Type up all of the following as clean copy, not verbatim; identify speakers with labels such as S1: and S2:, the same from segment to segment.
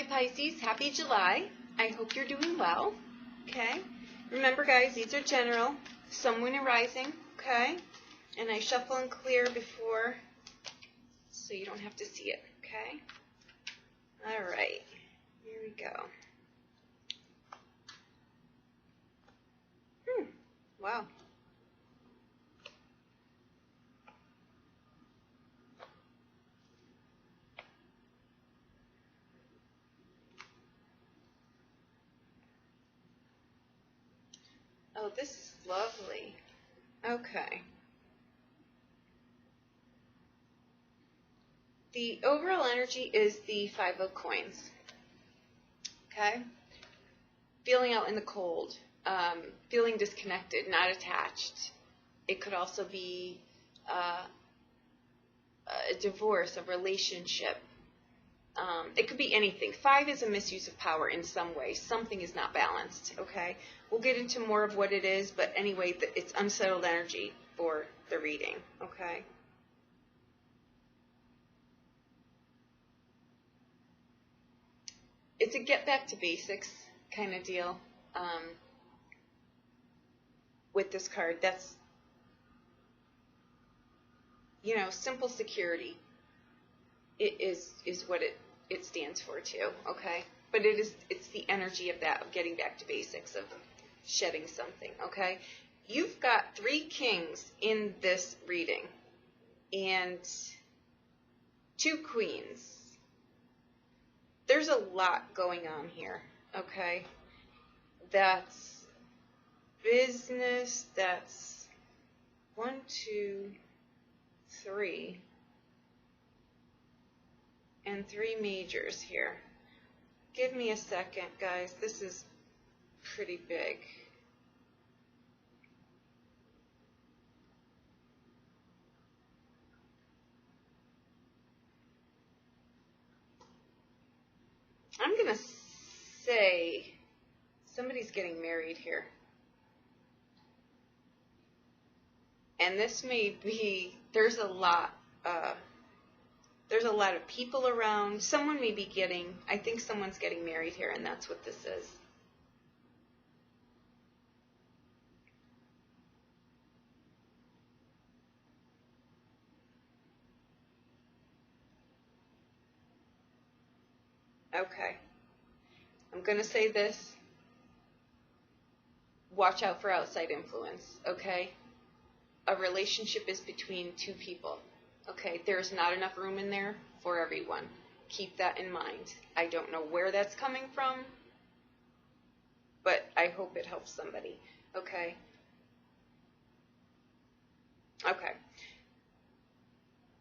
S1: Pisces, happy July. I hope you're doing well, okay? Remember, guys, these are general, sun, moon, and rising, okay? And I shuffle and clear before so you don't have to see it, okay? All right, here we go. Wow. Oh, this is lovely. Okay. The overall energy is the Five of Coins. Okay? Feeling out in the cold. Feeling disconnected, not attached. It could also be a divorce, a relationship. It could be anything. 5 is a misuse of power in some way. Something is not balanced, okay? We'll get into more of what it is, but anyway, it's unsettled energy for the reading, okay? It's a get back to basics kind of deal with this card. That's, you know, simple security. It is what it stands for too, okay? But it's the energy of that, of getting back to basics, of shedding something, okay? You've got 3 kings in this reading and 2 queens. There's a lot going on here, okay? That's business, that's 1, 2, 3. And 3 majors here. Give me a second, guys. This is pretty big. I'm going to say somebody's getting married here. And this may be, there's a lot of people around. Someone may be getting, I think someone's getting married here, and that's what this is. Okay. I'm going to say this. Watch out for outside influence, okay? A relationship is between 2 people. Okay, there's not enough room in there for everyone. Keep that in mind. I don't know where that's coming from, but I hope it helps somebody. Okay? Okay.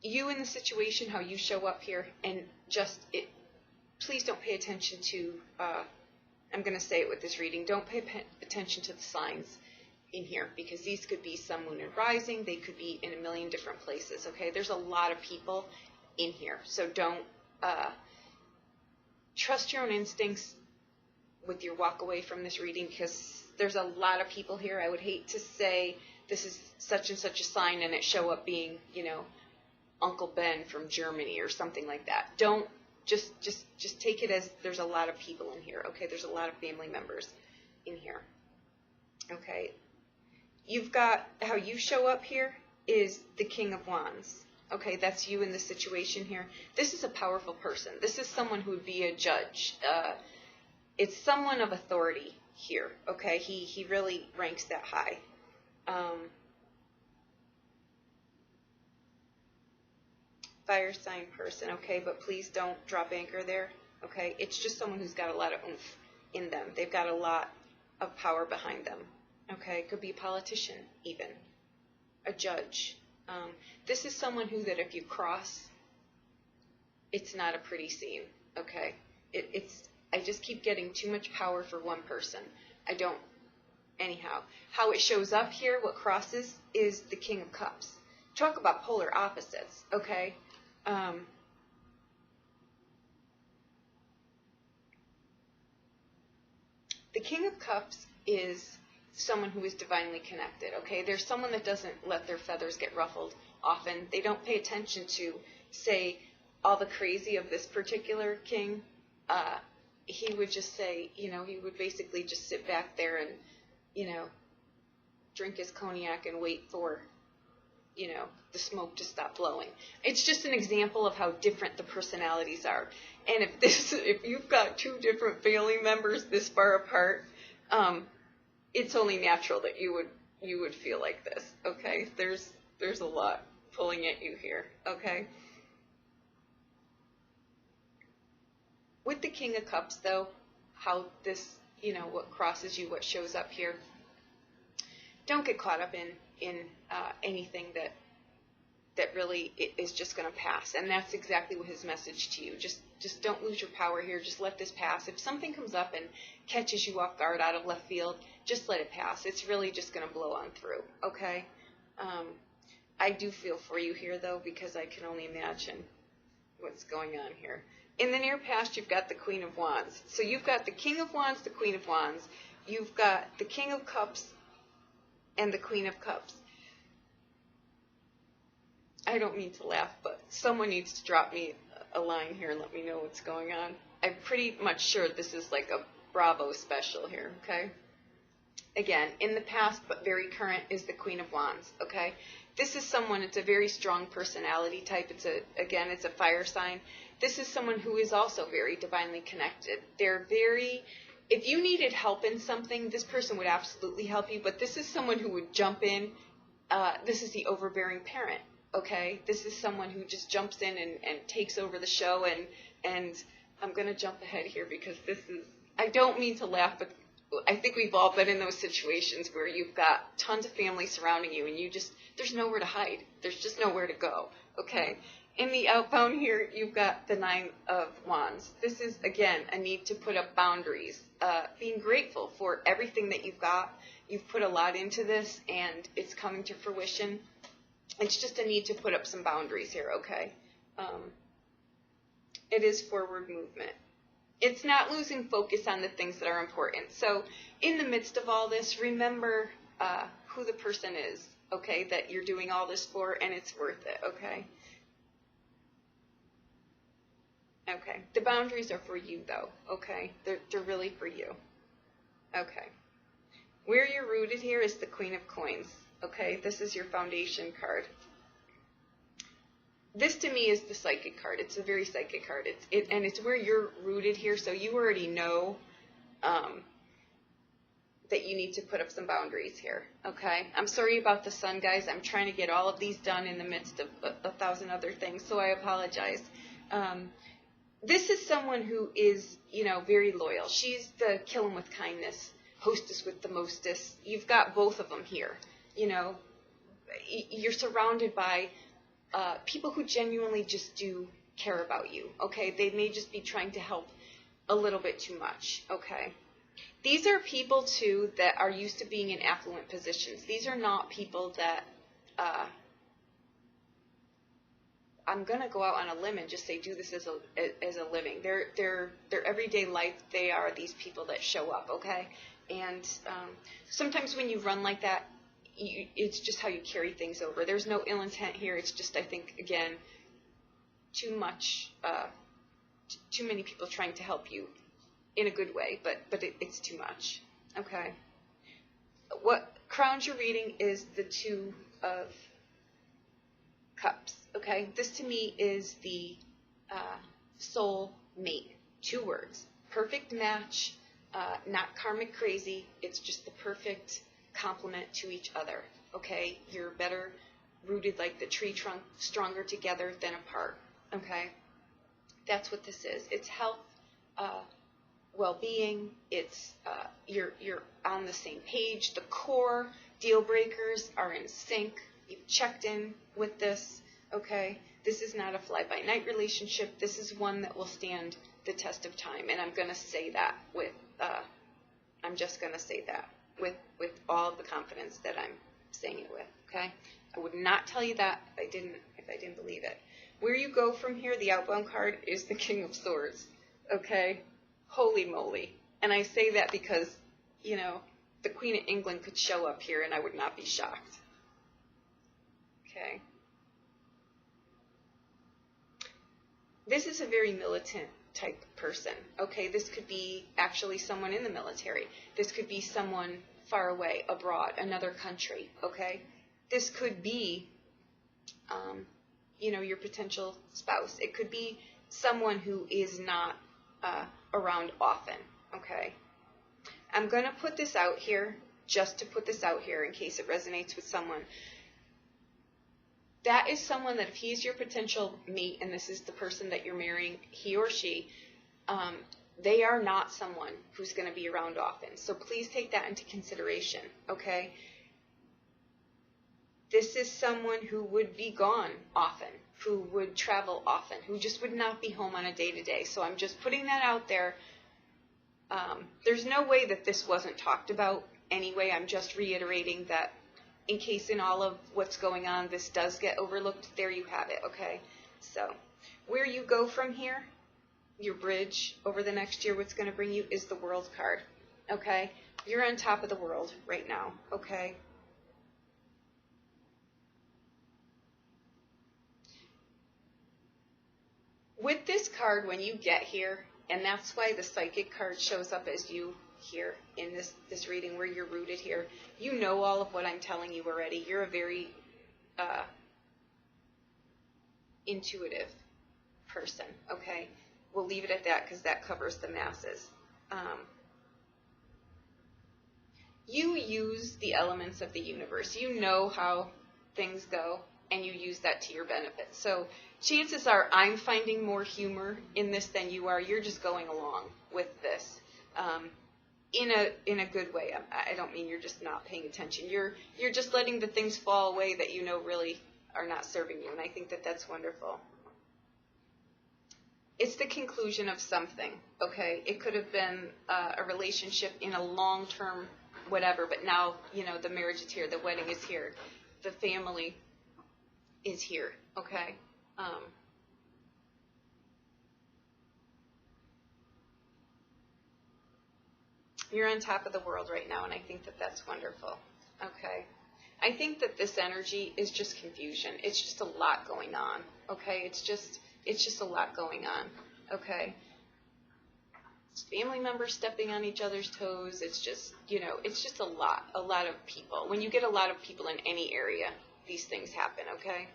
S1: You in the situation, how you show up here, and please don't pay attention to, I'm going to say it with this reading, don't pay attention to the signs in here, because these could be sun, moon, and rising. They could be in a million different places, okay? There's a lot of people in here, so don't trust your own instincts with your walk away from this reading, because there's a lot of people here. I would hate to say this is such and such a sign and it show up being, you know, Uncle Ben from Germany or something like that. Don't just take it as there's a lot of people in here, okay? There's a lot of family members in here, okay? You've got, how you show up here is the King of Wands. Okay, that's you in this situation here. This is a powerful person. This is someone who would be a judge. It's someone of authority here, okay? He really ranks that high. Fire sign person, okay? But please don't drop anchor there, okay? It's just someone who's got a lot of oomph in them. They've got a lot of power behind them. Okay, could be a politician even, a judge. This is someone who that if you cross, it's not a pretty scene, okay? I just keep getting too much power for one person. Anyhow. How it shows up here, what crosses, is the King of Cups. Talk about polar opposites, okay? The King of Cups is someone who is divinely connected, okay? There's someone that doesn't let their feathers get ruffled often. They don't pay attention to, say, all the crazy of this particular king. he would just say, you know, he would basically just sit back there and, you know, drink his cognac and wait for, you know, the smoke to stop blowing. It's just an example of how different the personalities are. And if you've got two different family members this far apart, it's only natural that you would feel like this. Okay, there's a lot pulling at you here. Okay. With the King of Cups, though, how this, you know, what crosses you, what shows up here. Don't get caught up in anything that really is just going to pass. And that's exactly what his message to you. Just don't lose your power here. Just let this pass. If something comes up and catches you off guard out of left field, just let it pass. It's really just going to blow on through, okay? I do feel for you here, though, because I can only imagine what's going on here. In the near past, you've got the Queen of Wands. So you've got the King of Wands, the Queen of Wands. You've got the King of Cups and the Queen of Cups. I don't mean to laugh, but someone needs to drop me a line here and let me know what's going on. I'm pretty much sure this is like a Bravo special here, okay? Again, in the past but very current is the Queen of Wands, okay? This is someone, it's a very strong personality type. It's a fire sign. This is someone who is also very divinely connected. They're very, if you needed help in something, this person would absolutely help you, but this is someone who would jump in. This is the overbearing parent, okay? This is someone who just jumps in and takes over the show, and I'm going to jump ahead here because this is, I don't mean to laugh, but I think we've all been in those situations where you've got tons of family surrounding you and there's nowhere to hide. There's just nowhere to go, okay? In the outbound here, you've got the Nine of Wands. This is, again, a need to put up boundaries, being grateful for everything that you've got. You've put a lot into this, and it's coming to fruition. It's just a need to put up some boundaries here, okay? It is forward movement. It's not losing focus on the things that are important. So in the midst of all this, remember who the person is, okay, that you're doing all this for, and it's worth it, okay? Okay, the boundaries are for you, though, okay? They're really for you. Okay. Where you're rooted here is the Queen of Coins, okay? This is your foundation card. This, to me, is the psychic card. It's a very psychic card. And it's where you're rooted here, so you already know that you need to put up some boundaries here, okay? I'm sorry about the sun, guys. I'm trying to get all of these done in the midst of a thousand other things, so I apologize. This is someone who is, you know, very loyal. She's the kill 'em with kindness, hostess with the mostest. You've got both of them here. You know, you're surrounded by people who genuinely just do care about you, okay? They may just be trying to help a little bit too much, okay? These are people, too, that are used to being in affluent positions. These are not people that I'm going to go out on a limb and just say do this as a living. Their everyday life, they are these people that show up, okay? And sometimes when you run like that, it's just how you carry things over. There's no ill intent here. It's just, I think, again, too many people trying to help you in a good way, but it's too much, okay? What crowns your reading is the Two of Cups, okay? This to me is the soul mate. 2 words. Perfect match, not karmic crazy. It's just the perfect complement to each other, okay? You're better rooted like the tree trunk, stronger together than apart, okay? That's what this is. It's health, well-being. It's you're on the same page. The core deal breakers are in sync. You've checked in with this, okay? This is not a fly-by-night relationship. This is one that will stand the test of time, and I'm going to say that with, I'm just going to say that with all the confidence that I'm saying it with, okay? I would not tell you that if I didn't believe it. Where you go from here, the outbound card, is the King of Swords, okay? Holy moly. And I say that because, you know, the Queen of England could show up here and I would not be shocked. Okay. This is a very militant type person. Okay, this could be actually someone in the military. This could be someone far away, abroad, another country. Okay, this could be, your potential spouse. It could be someone who is not around often. Okay, I'm going to put this out here, just to put this out here in case it resonates with someone. That is someone that if he's your potential mate and this is the person that you're marrying, he or she, they are not someone who's going to be around often. So please take that into consideration, okay? This is someone who would be gone often, who would travel often, who just would not be home on a day-to-day. So I'm just putting that out there. There's no way that this wasn't talked about anyway. I'm just reiterating that in case in all of what's going on, this does get overlooked, there you have it, okay? So where you go from here, your bridge over the next year, what's going to bring you is the World card, okay? You're on top of the world right now, okay? With this card, when you get here, and that's why the Psychic card shows up as you here in this reading where you're rooted here, you know all of what I'm telling you already. You're a very intuitive person, okay? We'll leave it at that because that covers the masses. You use the elements of the universe. You know how things go, and you use that to your benefit. So chances are I'm finding more humor in this than you are. You're just going along with this. In a good way. I don't mean you're just not paying attention. You're just letting the things fall away that you know really are not serving you, and I think that that's wonderful. It's the conclusion of something, okay? It could have been a relationship in a long-term whatever, but now, the marriage is here, the wedding is here, the family is here, okay? You're on top of the world right now, and I think that that's wonderful, okay? I think that this energy is just confusion. It's just a lot going on, okay? It's just a lot going on, okay? It's family members stepping on each other's toes. It's just, it's just a lot of people. When you get a lot of people in any area, these things happen, okay?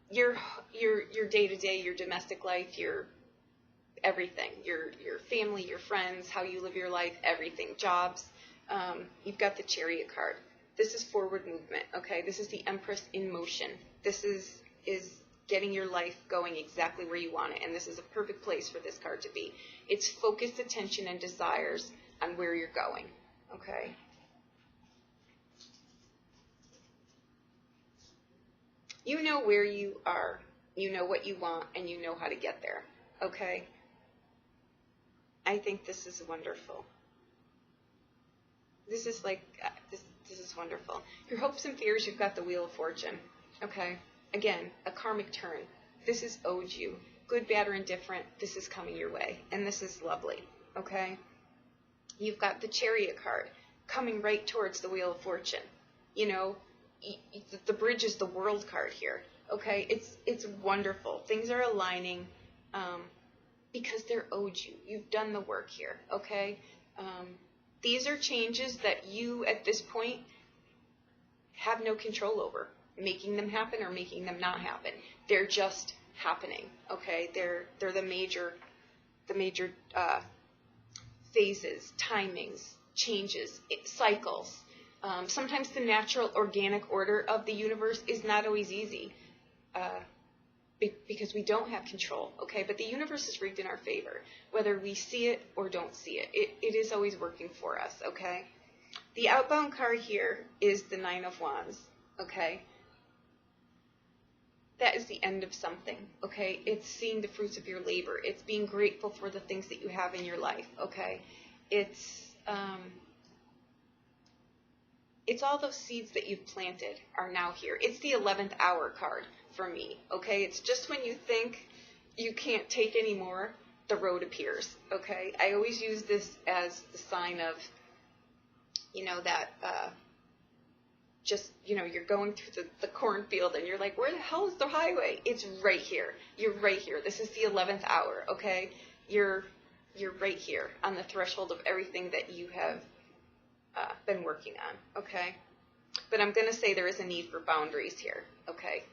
S1: Your day-to-day, your domestic life, your everything, your family, your friends, how you live your life, everything, jobs. You've got the Chariot card. This is forward movement, okay? This is the Empress in motion. This is getting your life going exactly where you want it, and this is a perfect place for this card to be. It's focused attention and desires on where you're going, okay? You know where you are, you know what you want, and you know how to get there, okay? I think this is wonderful. This is like, this is wonderful. Your hopes and fears, you've got the Wheel of Fortune, okay? Again, a karmic turn. This is owed you. Good, bad, or indifferent, this is coming your way, and this is lovely, okay? You've got the Chariot card coming right towards the Wheel of Fortune. The bridge is the World card here, okay? It's wonderful. Things are aligning because they're owed you. You've done the work here, okay? These are changes that you, at this point, have no control over, making them happen or making them not happen. They're just happening, okay? They're the major phases, timings, changes, cycles. Sometimes the natural organic order of the universe is not always easy because we don't have control, okay? But the universe is rigged in our favor, whether we see it or don't see it. It is always working for us, okay? The outbound card here is the Nine of Wands, okay? That is the end of something, okay? It's seeing the fruits of your labor. It's being grateful for the things that you have in your life, okay? It's all those seeds that you've planted are now here. It's the 11th hour card for me, okay? It's just when you think you can't take anymore, the road appears, okay? I always use this as the sign of, that just, you know, you're going through the cornfield and you're like, where the hell is the highway? It's right here. You're right here. This is the 11th hour, okay? You're right here on the threshold of everything that you have been working on, okay? But I'm going to say there is a need for boundaries here, okay?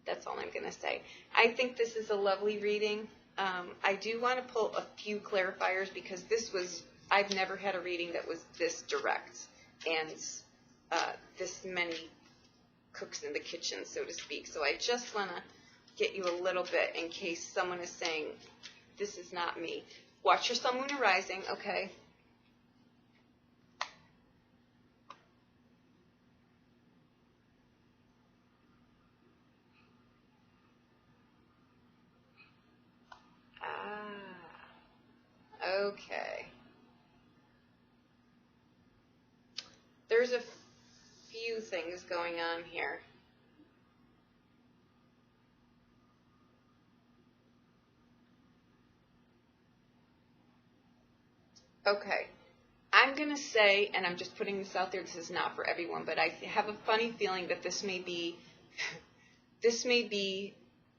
S1: That's all I'm going to say. I think this is a lovely reading. I do want to pull a few clarifiers because I've never had a reading that was this direct and this many cooks in the kitchen, so to speak. So I just want to get you a little bit in case someone is saying, this is not me. Watch your sun, moon, and rising, okay? Okay. There's a few things going on here. Okay. I'm going to say, and I'm just putting this out there, this is not for everyone, but I have a funny feeling that this may be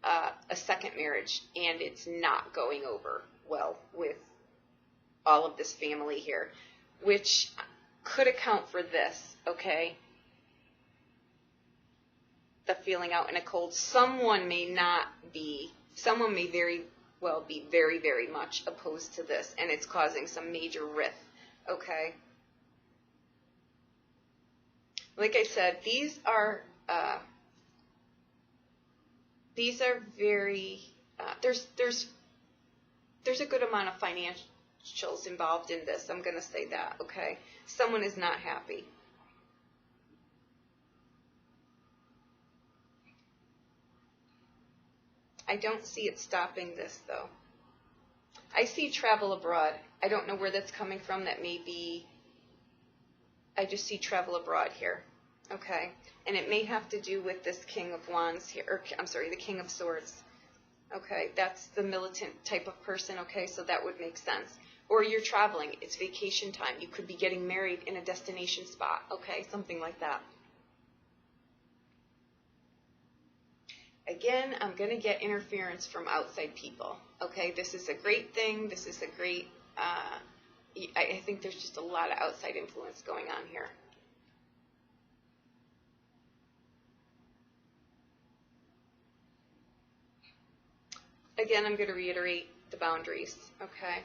S1: a second marriage, and it's not going over well with all of this family here, which could account for this, okay? The feeling out in a cold. Someone may very well be very, very much opposed to this, and it's causing some major rift, okay? Like I said, these are very, there's a good amount of financials involved in this. I'm going to say that, okay? Someone is not happy. I don't see it stopping this, though. I see travel abroad. I don't know where that's coming from. That may be, I just see travel abroad here, okay? And it may have to do with this King of Wands here, or I'm sorry, the King of Swords. Okay, that's the militant type of person, okay, so that would make sense. Or you're traveling, it's vacation time. You could be getting married in a destination spot, okay, something like that. Again, I'm going to get interference from outside people, okay? This is a great thing. This is a great, I think there's just a lot of outside influence going on here. Again, I'm going to reiterate the boundaries, okay?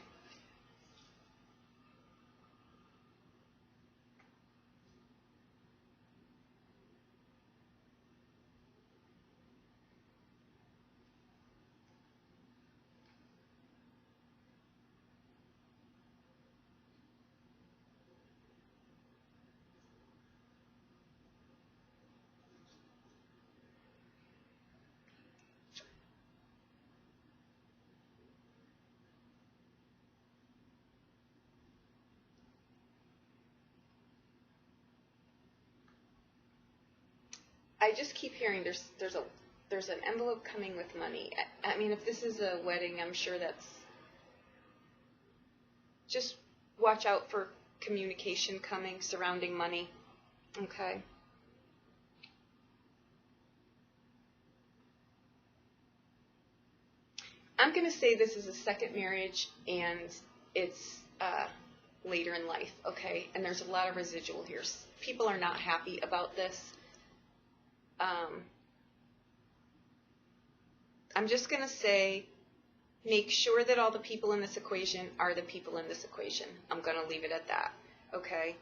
S1: I just keep hearing there's an envelope coming with money. I mean, if this is a wedding, I'm sure that's, just watch out for communication coming surrounding money, okay? I'm going to say this is a second marriage, and it's later in life, okay? And there's a lot of residual here. People are not happy about this. I'm just going to say, make sure that all the people in this equation are the people in this equation. I'm going to leave it at that, okay?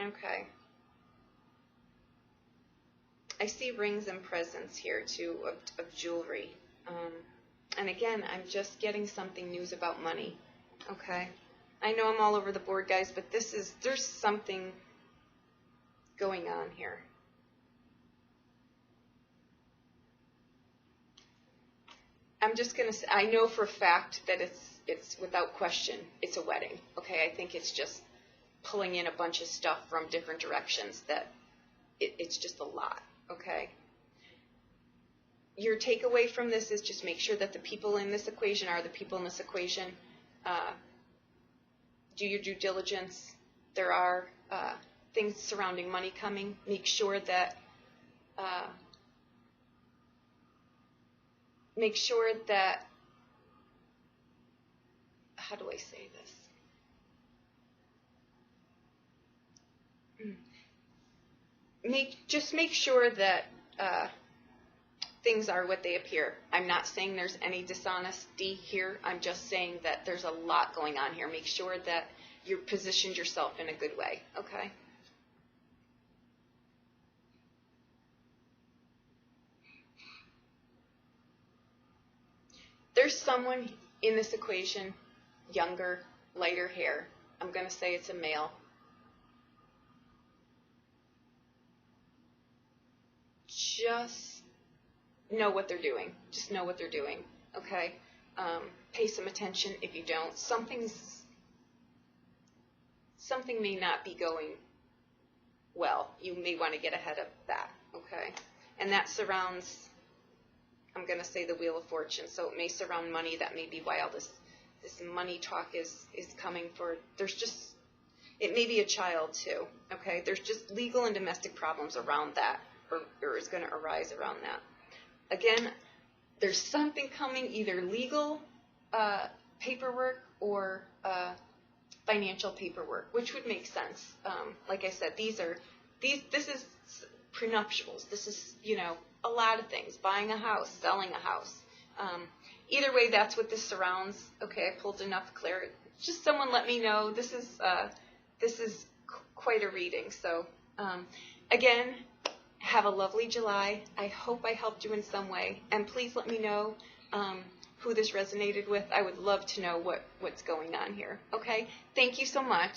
S1: Okay. I see rings and presents here, too, of jewelry. And again, I'm just getting something news about money, okay? I know I'm all over the board, guys, but there's something going on here. I'm just going to say, I know for a fact that it's without question, it's a wedding, okay? I think it's just pulling in a bunch of stuff from different directions that it's just a lot, okay? your takeaway from this is just make sure that the people in this equation are the people in this equation. Do your due diligence. There are things surrounding money coming. Make sure that how do I say this? Just make sure that things are what they appear. I'm not saying there's any dishonesty here. I'm just saying that there's a lot going on here. Make sure that you positioned yourself in a good way, okay? There's someone in this equation, younger, lighter hair. I'm going to say it's a male. Just know what they're doing. Just know what they're doing, okay? Pay some attention. If you don't, something may not be going well. You may want to get ahead of that, okay? And that surrounds, I'm going to say, the Wheel of Fortune. So it may surround money. That may be why all this money talk is coming for. It may be a child too, okay? There's just legal and domestic problems around that, or is going to arise around that. Again, there's something coming, either legal paperwork or financial paperwork, which would make sense. Like I said, this is prenuptials. This is, a lot of things. Buying a house, selling a house. Either way, that's what this surrounds. Okay, I pulled enough clarity. Just someone let me know. This is quite a reading. So, again, have a lovely July. I hope I helped you in some way. And please let me know who this resonated with. I would love to know what's going on here. Okay? Thank you so much.